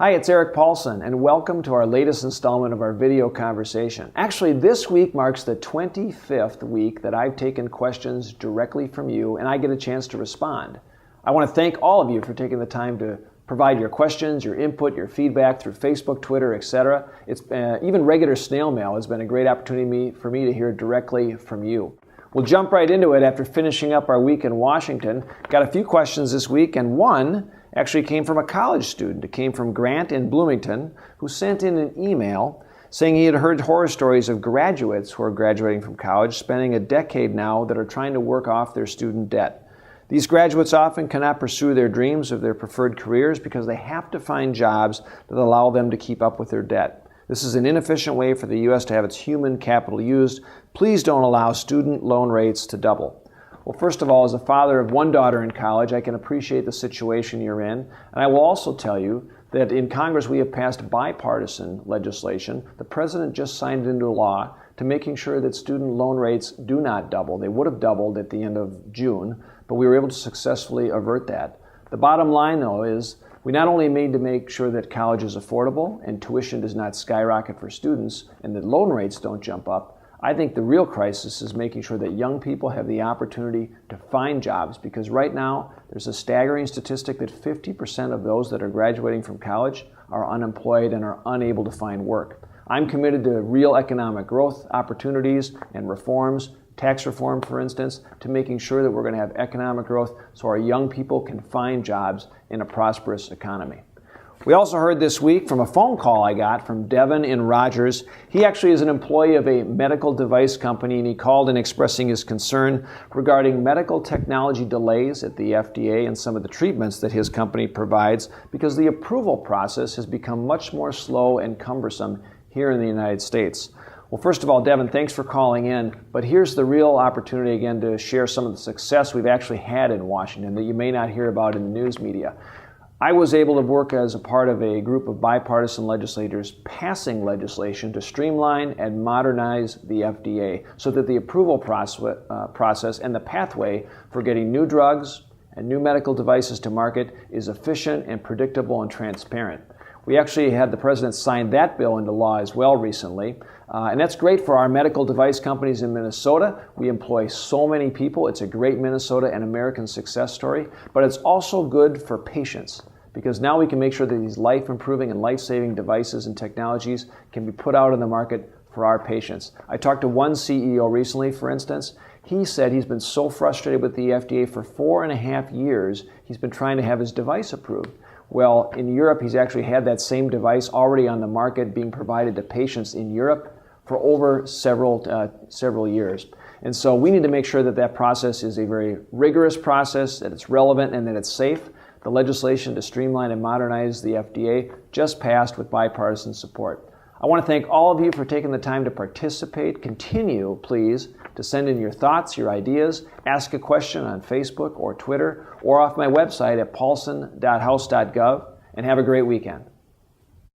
Hi, it's Erik Paulsen, and welcome to our latest installment of our video conversation. Actually, this week marks the 25th week that I've taken questions directly from you, and I get a chance to respond. I want to thank all of you for taking the time to provide your questions, your input, your feedback through Facebook, Twitter, etc. It's even regular snail mail has been a great opportunity for me to hear directly from you. We'll jump right into it after finishing up our week in Washington. Got a few questions this week, and one actually came from a college student. It came from Grant in Bloomington, who sent in an email saying he had heard horror stories of graduates who are graduating from college, spending a decade now, that are trying to work off their student debt. These graduates often cannot pursue their dreams of their preferred careers because they have to find jobs that allow them to keep up with their debt. This is an inefficient way for the U.S. to have its human capital used. Please don't allow student loan rates to double. Well, first of all, as a father of one daughter in college, I can appreciate the situation you're in. And I will also tell you that in Congress we have passed bipartisan legislation. The president just signed into law to making sure that student loan rates do not double. They would have doubled at the end of June, but we were able to successfully avert that. The bottom line, though, is we not only need to make sure that college is affordable and tuition does not skyrocket for students and that loan rates don't jump up. I think the real crisis is making sure that young people have the opportunity to find jobs, because right now there's a staggering statistic that 50% of those that are graduating from college are unemployed and are unable to find work. I'm committed to real economic growth opportunities and reforms, tax reform for instance, to making sure that we're going to have economic growth so our young people can find jobs in a prosperous economy. We also heard this week from a phone call I got from Devin in Rogers. He actually is an employee of a medical device company, and he called in expressing his concern regarding medical technology delays at the FDA and some of the treatments that his company provides, because the approval process has become much more slow and cumbersome here in the United States. Well, first of all, Devin, thanks for calling in, but here's the real opportunity again to share some of the success we've actually had in Washington that you may not hear about in the news media. I was able to work as a part of a group of bipartisan legislators passing legislation to streamline and modernize the FDA so that the approval process and the pathway for getting new drugs and new medical devices to market is efficient and predictable and transparent. We actually had the president sign that bill into law as well recently, and that's great for our medical device companies in Minnesota. We employ so many people. It's a great Minnesota and American success story, but it's also good for patients, because now we can make sure that these life-improving and life-saving devices and technologies can be put out in the market for our patients. I talked to one CEO recently, for instance. He said he's been so frustrated with the FDA for 4.5 years, he's been trying to have his device approved. Well, in Europe, he's actually had that same device already on the market being provided to patients in Europe for over several years. And so we need to make sure that that process is a very rigorous process, that it's relevant, and that it's safe. The legislation to streamline and modernize the FDA just passed with bipartisan support. I want to thank all of you for taking the time to participate. Continue, please, to send in your thoughts, your ideas, ask a question on Facebook or Twitter or off my website at paulsen.house.gov, and have a great weekend.